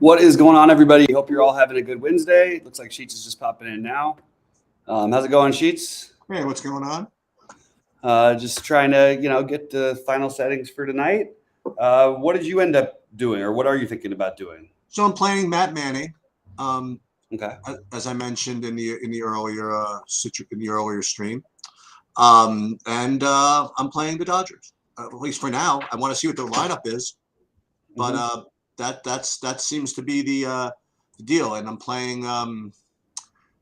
What is going on, everybody? Hope you're all having a good Wednesday. Looks like Sheets is just popping in now. How's it going, Sheets? Hey, what's going on? Just trying to, get the final settings for tonight. What did you end up doing, or what are you thinking about doing? So I'm playing Matt Manning. Okay. As I mentioned in the earlier stream, and I'm playing the Dodgers. At least for now, I want to see what their lineup is, but that seems to be the deal. And I'm playing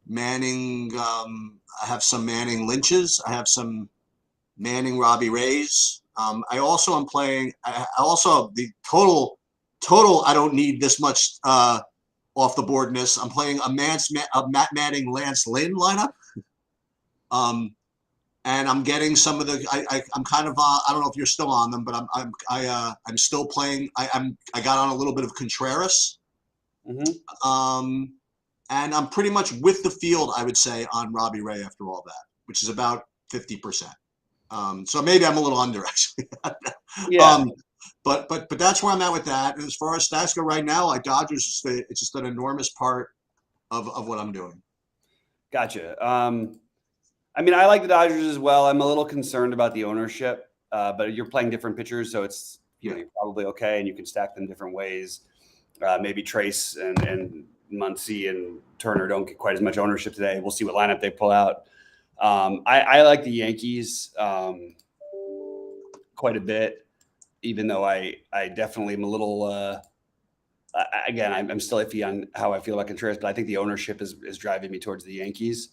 Manning. I have some Manning Lynches. I have some Manning Robbie Rays. I also am playing. I also the total. I don't need this much off the boardness. I'm playing a Matt Manning Lance Lynn lineup. And I'm getting some of the. I'm kind of. I don't know if you're still on them, but I'm still playing. I got on a little bit of Contreras. And I'm pretty much with the field, I would say, on Robbie Ray after all that, which is about 50%. So maybe I'm a little under actually. Yeah. But that's where I'm at with that. And as far as stats go right now, like Dodgers, it's just an enormous part of what I'm doing. Gotcha. I mean, I like the Dodgers as well. I'm a little concerned about the ownership, but you're playing different pitchers, so it's you're probably okay, and you can stack them different ways. Maybe Trace and Muncy and Turner don't get quite as much ownership today. We'll see what lineup they pull out. I like the Yankees quite a bit, even though I definitely am a little. Again, I'm still iffy on how I feel about Contreras, but I think the ownership is driving me towards the Yankees.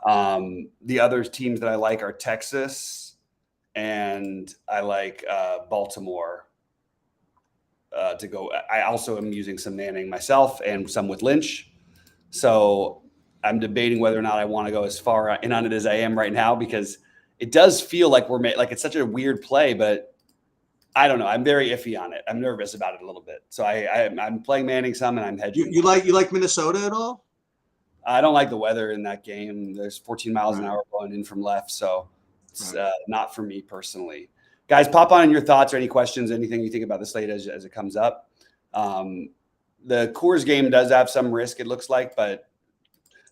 The other teams that I like are Texas, and I like Baltimore to go. I also am using some Manning myself and some with Lynch. So I'm debating whether or not I want to go as far in on it as I am right now, because it does feel like it's such a weird play, but I don't know. I'm very iffy on it. I'm nervous about it a little bit. So I'm playing Manning some, and I'm hedging. You like Minnesota at all? I don't like the weather in that game. There's 14 miles an hour blowing in from left, so it's not for me personally. Guys, pop on your thoughts or any questions, anything you think about the slate as it comes up. The Coors game does have some risk, it looks like, but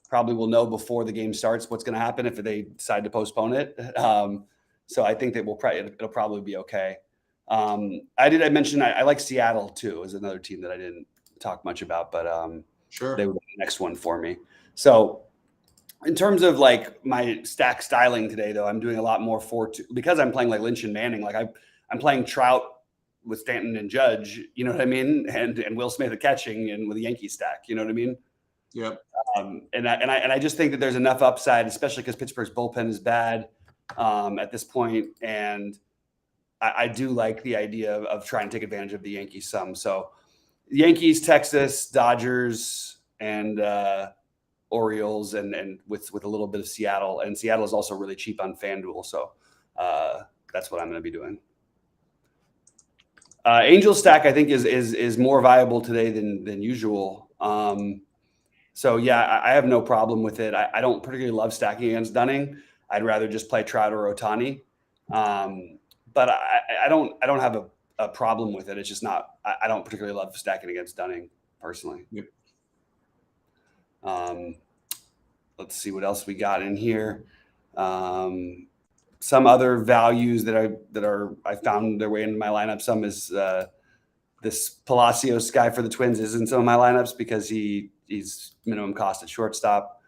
probably we'll know before the game starts what's going to happen if they decide to postpone it. So I think that it'll probably be okay. I mention I like Seattle too, as another team that I didn't talk much about, but sure, they were the next one for me. So in terms of like my stack styling today, though, I'm doing a lot more because I'm playing like Lynch and Manning. Like I'm playing Trout with Stanton and Judge, you know what I mean? And Will Smith at catching and with a Yankee stack, you know what I mean? Yep. And I just think that there's enough upside, especially because Pittsburgh's bullpen is bad at this point. And I do like the idea of trying to take advantage of the Yankees some. So Yankees, Texas, Dodgers, and Orioles, and with a little bit of Seattle. And Seattle is also really cheap on FanDuel. So that's what I'm going to be doing. Angel stack, I think, is more viable today than usual. So yeah, I have no problem with it. I don't particularly love stacking against Dunning. I'd rather just play Trout or Ohtani. But I don't have a problem with it. It's just not. I don't particularly love stacking against Dunning personally. Yep. Let's see what else we got in here. Some other values that I found their way into my lineup. Some is this Palacios guy for the Twins is in some of my lineups because he's minimum cost at shortstop.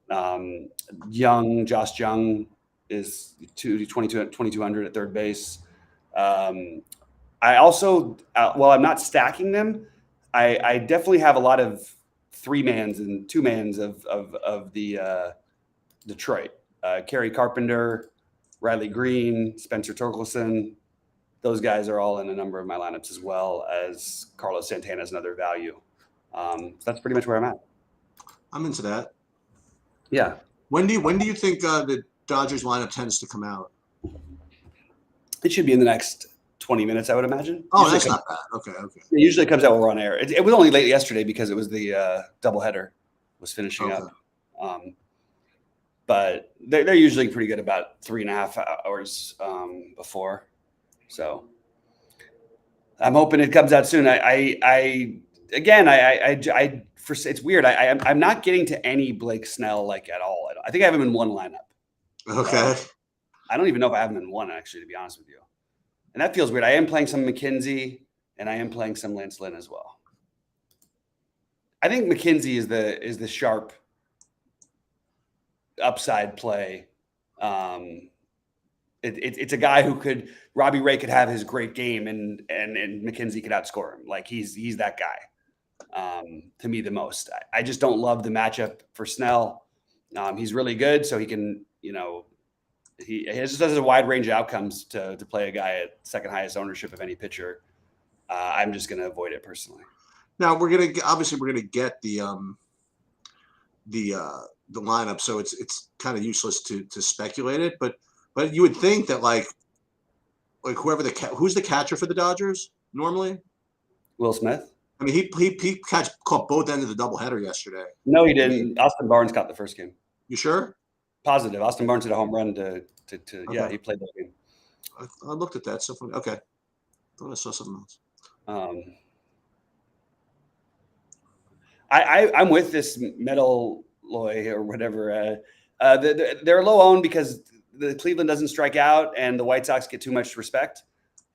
Josh Young is 2,200 at third base. I also, while I'm not stacking them, I definitely have a lot of 3-mans and 2-mans of the Detroit. Kerry Carpenter, Riley Green, Spencer Torkelson. Those guys are all in a number of my lineups, as well as Carlos Santana is another value. So that's pretty much where I'm at. I'm into that. Yeah. When do you think the Dodgers lineup tends to come out? It should be in the next 20 minutes, I would imagine. Oh, that's not bad. Okay. It usually comes out when we're on air. It was only late yesterday because it was the doubleheader was finishing up. But they're usually pretty good about 3.5 hours before. So I'm hoping it comes out soon. I again, it's weird. I'm not getting to any Blake Snell like at all. I think I have him in one lineup. Okay. I don't even know if I have him in one, actually, to be honest with you. And that feels weird. I am playing some McKenzie, and I am playing some Lance Lynn as well. I think McKenzie is the sharp upside play. It's a guy who Robbie Ray could have his great game, and McKenzie could outscore him. Like he's that guy. To me, the most. I just don't love the matchup for Snell. He's really good, so he can, he just has a wide range of outcomes to play a guy at second highest ownership of any pitcher. I'm just going to avoid it personally. Now we're gonna get the lineup, so it's kind of useless to speculate it. But you would think that like who's the catcher for the Dodgers normally? Will Smith. I mean, he caught both ends of the doubleheader yesterday. No, he didn't. Austin Barnes caught the first game. You sure? Positive. Austin Barnes hit a home run to okay. Yeah, he played that game. I looked at that. So funny. Okay. I thought I saw something else. I'm with this Metal Loy or whatever. They're low owned because the Cleveland doesn't strike out and the White Sox get too much respect.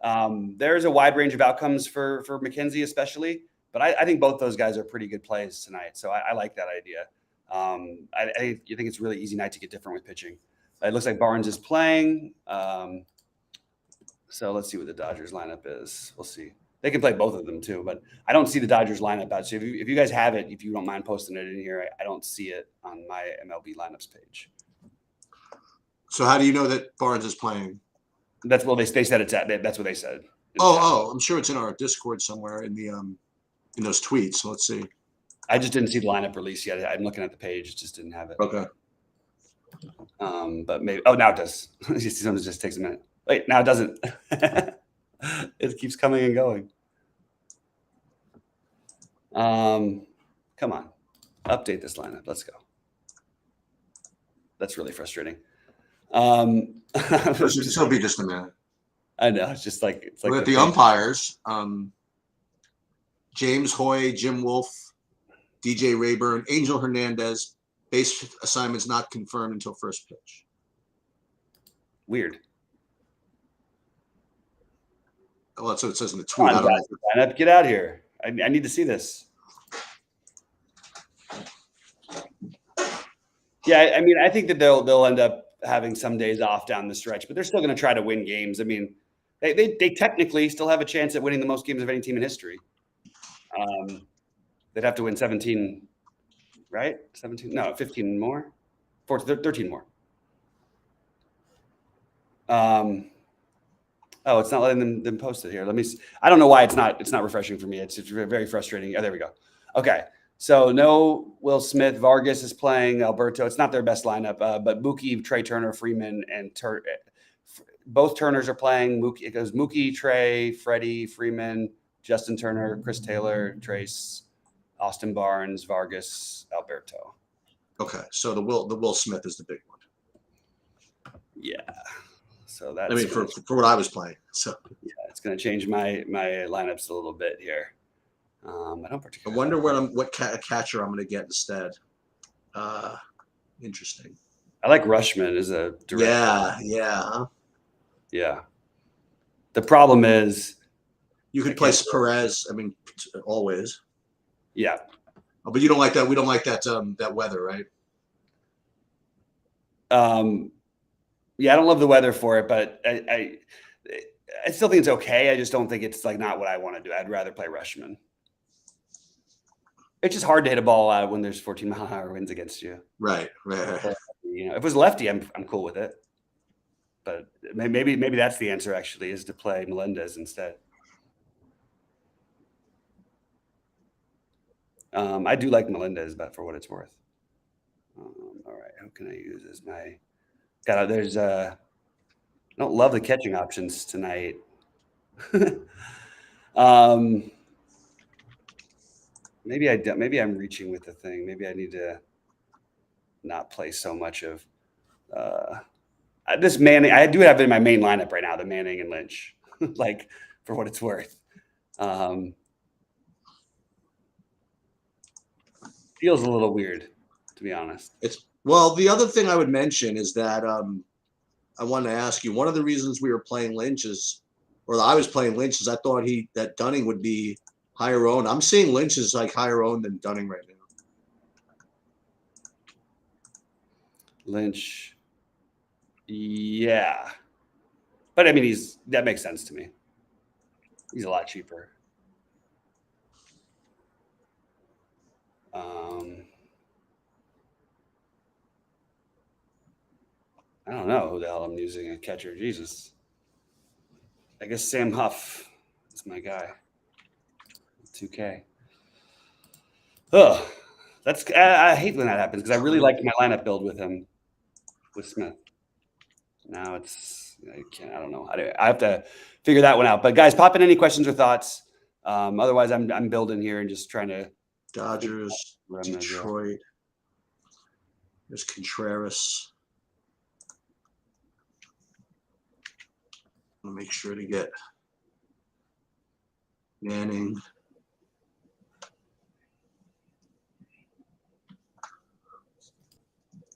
There's a wide range of outcomes for McKenzie, especially, but I think both those guys are pretty good plays tonight. So I like that idea. You think it's a really easy night to get different with pitching. It looks like Barnes is playing. So let's see what the Dodgers lineup is. We'll see. They can play both of them too, but I don't see the Dodgers lineup out. So if you guys have it, if you don't mind posting it in here, I don't see it on my MLB lineups page. So how do you know that Barnes is playing? That's what they said it's at. That's what they said. I'm sure it's in our Discord somewhere in the in those tweets. So let's see. I just didn't see the lineup release yet. I'm looking at the page; it just didn't have it. Okay. But maybe. Oh, now it does. Sometimes it just takes a minute. Wait, now it doesn't. It keeps coming and going. Come on, update this lineup. Let's go. That's really frustrating. It'll be just a minute. I know. It's like We're at the umpires. James Hoy, Jim Wolf, DJ Rayburn, Angel Hernandez. Base assignments not confirmed until first pitch. Weird. Well, that's what it says in the tweet. Lineup, get out here. I need to see this. Yeah, I mean, I think that they'll end up having some days off down the stretch, but they're still going to try to win games. I mean, they technically still have a chance at winning the most games of any team in history. They'd have to win 17, right? 17? No, 15 more. 13 more. Oh, it's not letting them post it here. Let me see. I don't know why it's not refreshing for me. It's very frustrating. Oh, there we go. Okay. So no Will Smith. Vargas is playing Alberto. It's not their best lineup, but Mookie, Trey Turner, Freeman, and both Turners are playing. It goes Mookie, Trey, Freddie, Freeman, Justin Turner, Chris Taylor, Trace, Austin Barnes, Vargas, Alberto. Okay. So the Will Smith is the big one. Yeah. So that's for what I was playing. So yeah, it's going to change my lineups a little bit here. I don't particularly. I wonder what catcher I'm going to get instead. Interesting. I like Rushman as a direct. Yeah. The problem is you could place Perez. I mean, always. Yeah. Oh, but you don't like that. We don't like that that weather, right? Yeah, I don't love the weather for it, but I still think it's okay. I just don't think it's like not what I want to do. I'd rather play Rushman. It's just hard to hit a ball out when there's 14-mile-an-hour winds against you. Right. If it was lefty, I'm cool with it. But maybe that's the answer. Actually, is to play Melendez instead. I do like Melendez, but for what it's worth. All right, who can I use as my? There's I don't love the catching options tonight. Maybe I'm reaching with the thing. Maybe I need to not play so much of this Manning. I do have it in my main lineup right now, the Manning and Lynch, like for what it's worth. Feels a little weird, to be honest. Well, the other thing I would mention is that I wanted to ask you, one of the reasons we were playing Lynch is, or I was playing Lynch, is I thought that Dunning would be higher owned. I'm seeing Lynch is like higher owned than Dunning right now. Lynch, yeah, but I mean, that makes sense to me. He's a lot cheaper. I don't know who the hell I'm using a catcher. Jesus. I guess Sam Huff is my guy. 2K. Oh, I hate when that happens because I really liked my lineup build with him, with Smith. Now I don't know. I have to figure that one out. But guys, pop in any questions or thoughts. Otherwise, I'm building here and just trying to. Dodgers, Detroit. There's Contreras. I'm gonna make sure to get Manning.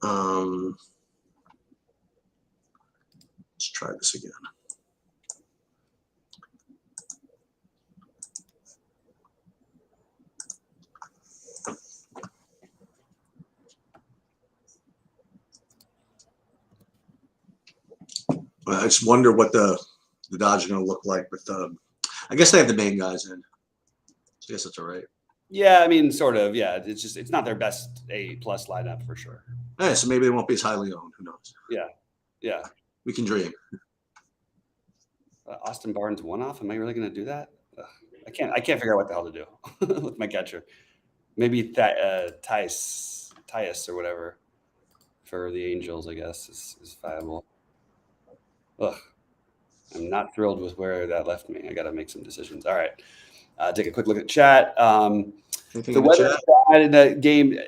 Let's try this again. I just wonder what the Dodgers are going to look like with. I guess they have the main guys in. So I guess that's all right. Yeah, I mean, sort of. Yeah, it's not their best A+ lineup for sure. Yeah, so maybe they won't be as highly owned. Who knows? Yeah. We can dream. Austin Barnes one-off. Am I really going to do that? I can't figure out what the hell to do with my catcher. Maybe Tyus or whatever for the Angels, I guess, is viable. Ugh. I'm not thrilled with where that left me. I got to make some decisions. All right. Take a quick look at chat. The weather in the game,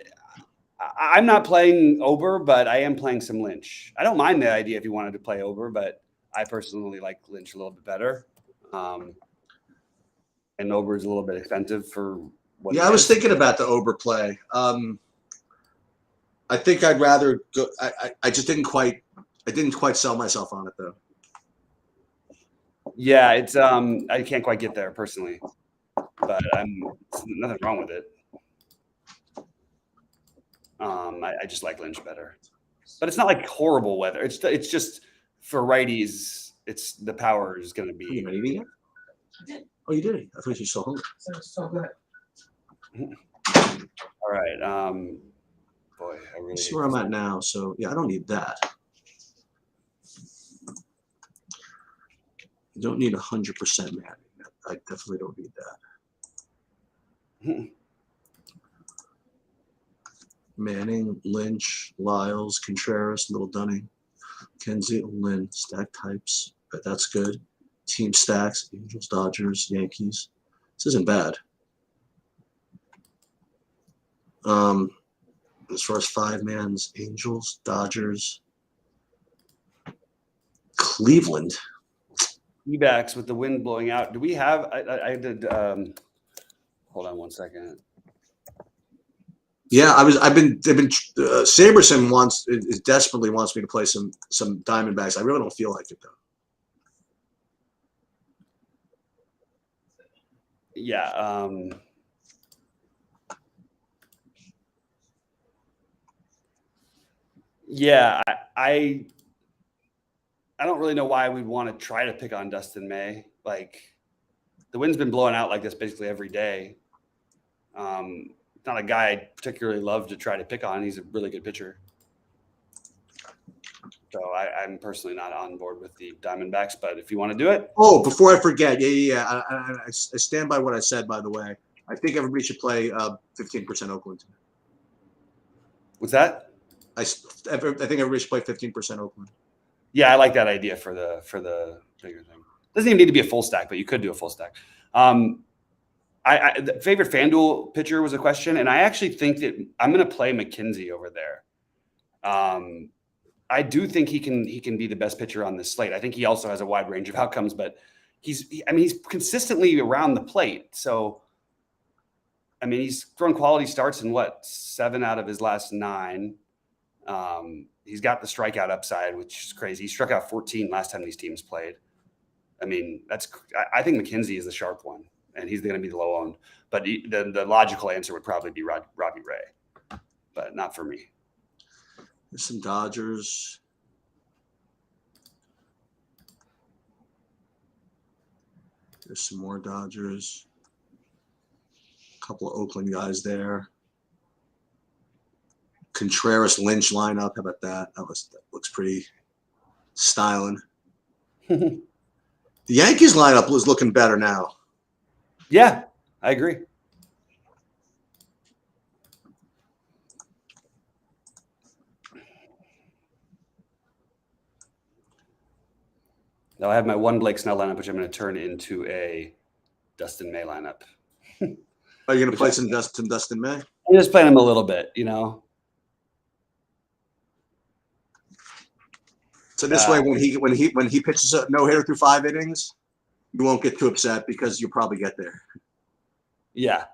I'm not playing Ober, but I am playing some Lynch. I don't mind the idea if you wanted to play Ober, but I personally like Lynch a little bit better. And Ober is a little bit expensive for what. Yeah, I was thinking about the Ober play. I think I'd rather go. I just didn't quite sell myself on it though. Yeah, it's I can't quite get there personally, but nothing wrong with it. I just like Lynch better, but it's not like horrible weather. It's just for righties. It's the power is going to be. You ready yet? Oh, you did it. I thought you saw hungry. So good. All right. Boy, I really see where I'm at now. So yeah, I don't need that. You don't need 100% Manning. I definitely don't need that. Manning, Lynch, Lyles, Contreras, Little Dunning, Kenzie, Lynn, stack types. But that's good. Team stacks, Angels, Dodgers, Yankees. This isn't bad. As far as 5-mans, Angels, Dodgers, Cleveland. E-backs with the wind blowing out. Do we have? I did. Hold on one second. Yeah, I've been. Saberson desperately wants me to play some Diamondbacks. I really don't feel like it though. Yeah. Yeah, I don't really know why we'd want to try to pick on Dustin May. Like, the wind's been blowing out like this basically every day. Not a guy I particularly love to try to pick on. He's a really good pitcher. So I'm personally not on board with the Diamondbacks, but if you want to do it. Oh, before I forget, I stand by what I said, by the way. I think everybody should play 15% Oakland. What's that? I think everybody should play 15% Oakland. Yeah, I like that idea for the bigger thing. Doesn't even need to be a full stack, but you could do a full stack. The favorite FanDuel pitcher was a question, and I actually think that I'm going to play McKenzie over there. I do think he can be the best pitcher on this slate. I think he also has a wide range of outcomes, but he's consistently around the plate. So, I mean, he's thrown quality starts in 7 out of his last 9. He's got the strikeout upside, which is crazy. He struck out 14 last time these teams played. I mean, I think McKenzie is the sharp one, and he's going to be the low owned. But the logical answer would probably be Robbie Ray, but not for me. There's some Dodgers. There's some more Dodgers. A couple of Oakland guys there. Contreras Lynch lineup. How about that? That looks pretty styling. The Yankees lineup was looking better now. Yeah, I agree. Now I have my one Blake Snell lineup, which I'm going to turn into a Dustin May lineup. Are you going to play some Dustin May? I'm just playing him a little bit, you know. So this way, when he pitches a no hitter through 5 innings, you won't get too upset because you'll probably get there. Yeah.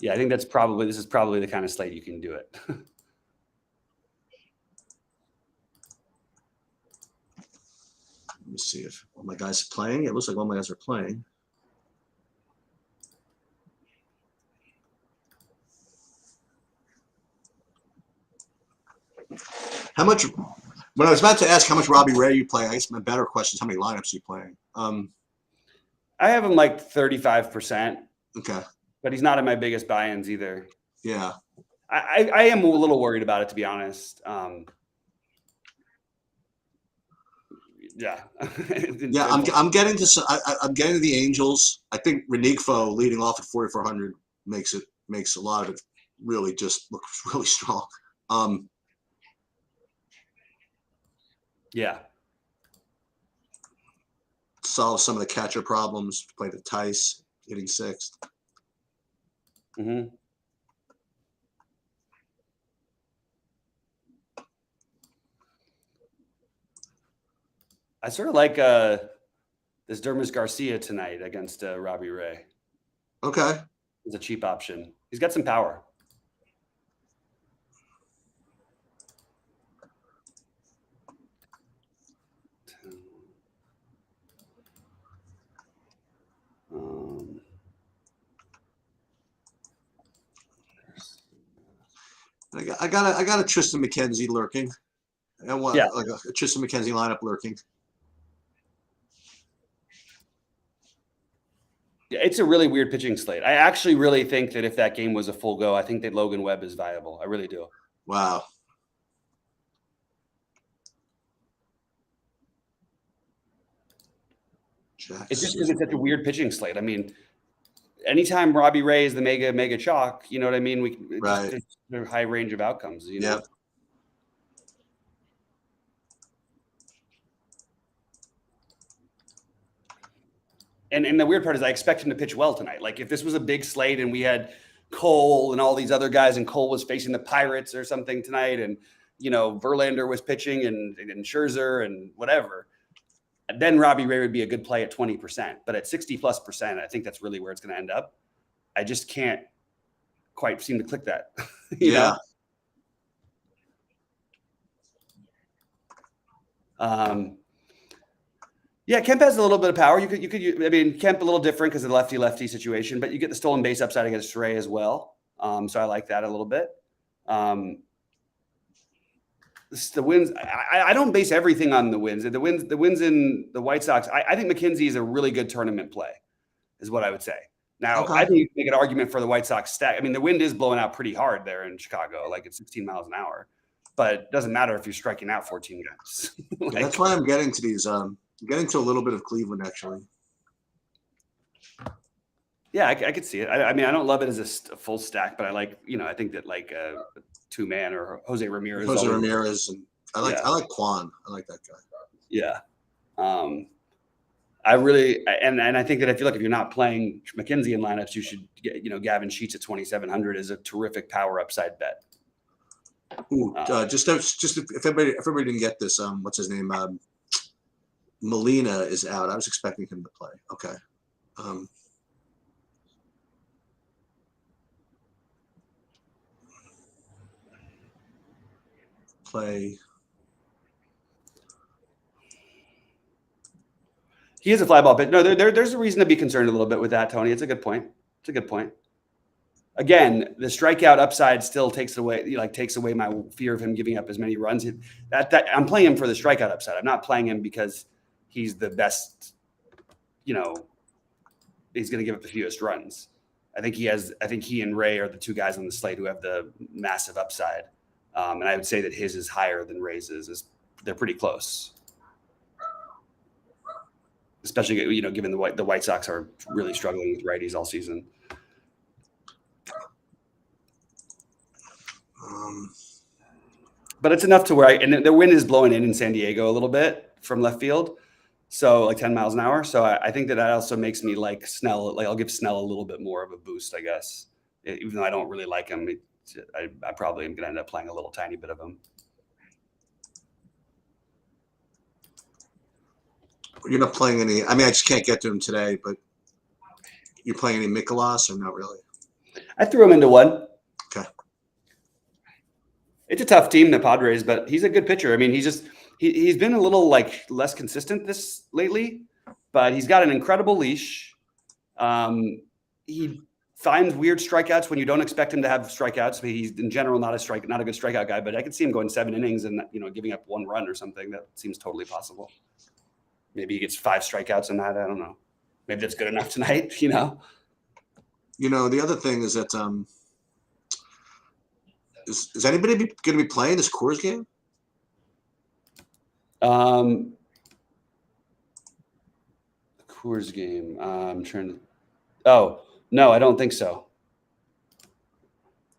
Yeah, I think this is probably the kind of slate you can do it. Let me see if all my guys are playing. It looks like all my guys are playing. How much? When I was about to ask how much Robbie Ray you play, I guess my better question is how many lineups you playing. I have him like 35%. Okay. But he's not in my biggest buy-ins either. Yeah. I am a little worried about it, to be honest. Yeah. Yeah, I'm getting to the Angels. I think Renigfo leading off at 4,400 makes a lot of it really just look really strong. Yeah. Solve some of the catcher problems. Play the Tice, hitting 6th. Mm-hmm. I sort of like this Dermis Garcia tonight against Robbie Ray. Okay. It's a cheap option. He's got some power. I got a Tristan McKenzie lurking. I want like a Tristan McKenzie lineup lurking. Yeah, it's a really weird pitching slate. I actually really think that if that game was a full go, I think that Logan Webb is viable. I really do. Wow. It's just because it's such a weird pitching slate. I mean, anytime Robbie Ray is the mega chalk, you know what I mean? There's a high range of outcomes. You know? Yep. And the weird part is I expect him to pitch well tonight. Like if this was a big slate and we had Cole and all these other guys and Cole was facing the Pirates or something tonight and, you know, Verlander was pitching and Scherzer and whatever, then Robbie Ray would be a good play at 20%. But at 60+%, I think that's really where it's going to end up. I just can't quite seem to click that. you know? Yeah, Kemp has a little bit of power. You could. I mean, Kemp a little different because of the lefty situation, but you get the stolen base upside against Ray as well. So I like that a little bit. The wins. I don't base everything on the wins. The wins in the White Sox. I think McKenzie is a really good tournament play, is what I would say. Now, I think you can make an argument for the White Sox stack. I mean, the wind is blowing out pretty hard there in Chicago, like it's 16 miles an hour. But it doesn't matter if you're striking out 14 guys. That's why I'm getting to these. I'm getting to a little bit of Cleveland, actually. Yeah, I could see it. I mean, I don't love it as a full stack, but I like, you know, I think that like a 2-man or Jose Ramirez. And I like Kwan. I like that guy. Yeah. I really, and I think that if you're not playing McKenzie in lineups, you should get, you know, Gavin Sheets at 2,700 is a terrific power upside bet. Ooh, just if everybody didn't get this, what's his name? Molina is out. I was expecting him to play. Okay. Play. He is a fly ball pitcher. No, there's a reason to be concerned a little bit with that, Tony. It's a good point. It's a good point. Again, the strikeout upside still takes away my fear of him giving up as many runs. That I'm playing him for the strikeout upside. I'm not playing him because he's the best. He's going to give up the fewest runs. I think he and Ray are the two guys on the slate who have the massive upside, and I would say that his is higher than Ray's is. They're pretty close. Especially, given the White Sox are really struggling with righties all season. But it's enough to where and the wind is blowing in San Diego a little bit from left field, so like 10 miles an hour. So I think that also makes me like Snell. Like I'll give Snell a little bit more of a boost, I guess. Even though I don't really like him, I probably am going to end up playing a little tiny bit of him. You're not playing any. I mean, I just can't get to him today. But you're playing any Mikolas or not really? I threw him into one. Okay. It's a tough team, the Padres, but he's a good pitcher. I mean, he's been a little like less consistent lately, but he's got an incredible leash. He finds weird strikeouts when you don't expect him to have strikeouts. But he's in general not a good strikeout guy. But I could see him going 7 innings and giving up 1 run or something. That seems totally possible. Maybe he gets 5 strikeouts in that. I don't know. Maybe that's good enough tonight. The other thing is that is anybody going to be playing this Coors game? Coors game. I'm trying to. Oh no, I don't think so.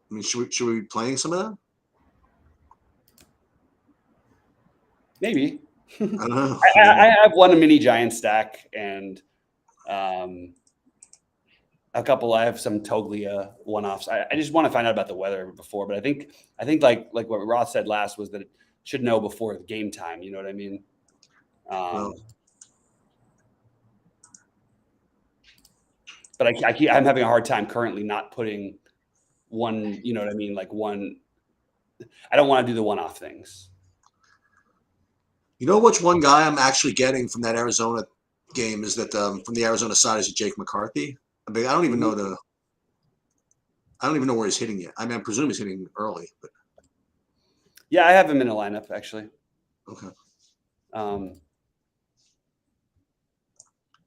I mean, should we be playing some of that? Maybe. I don't know. I have one mini giant stack and a couple. I have some Toglia one-offs. I just want to find out about the weather before, but I think like what Roth said last was that it should know before the game time. You know what I mean? But I'm having a hard time currently not putting one. You know what I mean? Like one. I don't want to do the one-off things. You know which one guy I'm actually getting from that Arizona game is that from the Arizona side is Jake McCarthy. I mean, I don't even know where he's hitting yet. I mean, I presume he's hitting early, but yeah, I have him in a lineup actually. Okay.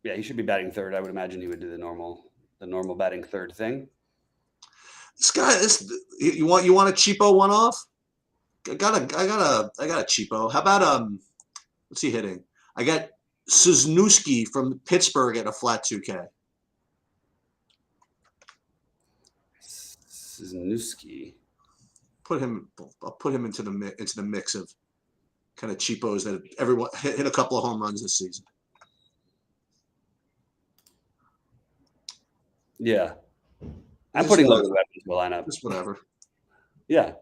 Yeah, he should be batting third. I would imagine he would do the normal batting third thing. This guy, you want a cheapo one off? I got a cheapo. How about what's he hitting? I got Cisnewski from Pittsburgh at a flat 2K. Cisnewski. I'll put him into the mix of kind of cheapos that everyone hit a couple of home runs this season. Yeah, I'm putting loaded weapons in the lineup. Just whatever. Yeah.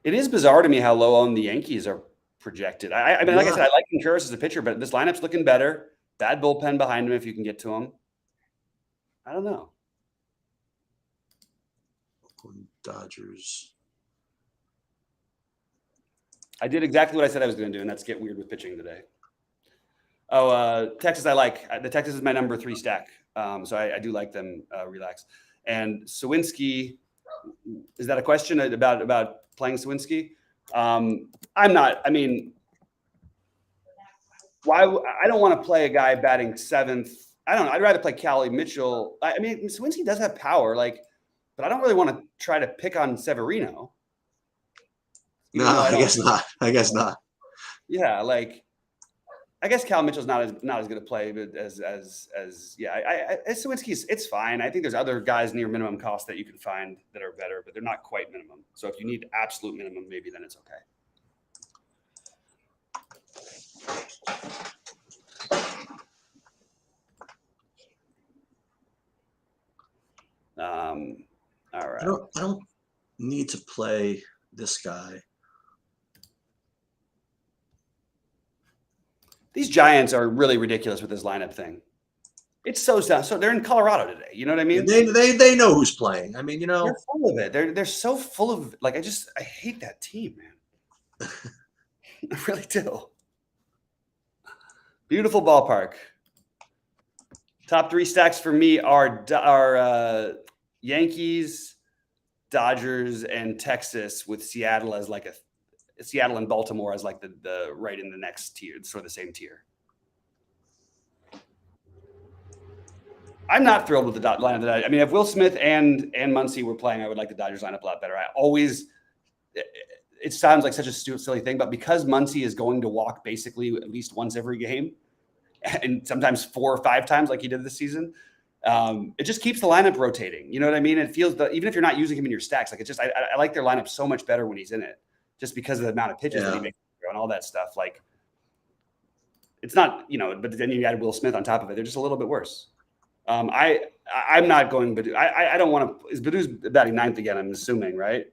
It is bizarre to me how low on the Yankees are projected. I mean, like I said, I like Contreras as a pitcher, but this lineup's looking better. Bad bullpen behind him if you can get to him. I don't know. Dodgers. I did exactly what I said I was going to do, and that's get weird with pitching today. Oh, Texas I like. The Texas is my number 3 stack, so I do like them. Relax. And Sawinski, is that a question about playing Sawinski? I'm not. I mean, why? I don't want to play a guy batting 7th. I don't know. I'd rather play Cali Mitchell. I mean, Sawinski does have power, but I don't really want to try to pick on Severino. No, I guess not. I guess not. Yeah, I guess Cal Mitchell's not as good a play, but as Sawinski's, it's fine. I think there's other guys near minimum cost that you can find that are better, but they're not quite minimum. So if you need absolute minimum, maybe then it's okay. All right. I don't need to play this guy. These Giants are really ridiculous with this lineup thing. It's so they're in Colorado today. You know what I mean? They know who's playing. I mean, you know, they're full of it. They're so full of like I hate that team, man. I really do. Beautiful ballpark. Top 3 stacks for me are Yankees, Dodgers, and Texas, with Seattle as like Seattle and Baltimore as like the right in the next tier, sort of the same tier. I'm not thrilled with the lineup that I mean, if Will Smith and Muncy were playing, I would like the Dodgers lineup a lot better. It sounds like such a silly thing, but because Muncy is going to walk basically at least once every game, and sometimes 4 or 5 times like he did this season, it just keeps the lineup rotating. You know what I mean? It feels that even if you're not using him in your stacks, like I like their lineup so much better when he's in it, just because of the amount of pitches that he makes and all that stuff. Like, it's not, but then you add Will Smith on top of it. They're just a little bit worse. I'm not going Badu. I don't want to. Is Badu's batting 9th again? I'm assuming, right?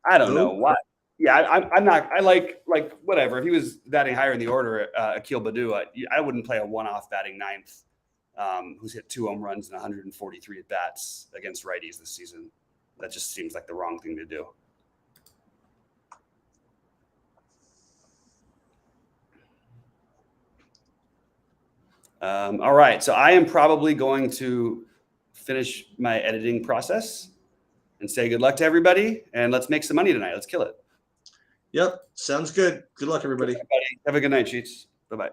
I don't know what. Yeah, I'm not. I like whatever. If he was batting higher in the order, Akil Badu, I wouldn't play a one-off batting 9th, who's hit 2 home runs and 143 at bats against righties this season. That just seems like the wrong thing to do. All right, so I am probably going to finish my editing process and say good luck to everybody, and let's make some money tonight. Let's kill it. Yep, sounds good. Good luck, everybody. Have a good night, Sheets. Bye-bye.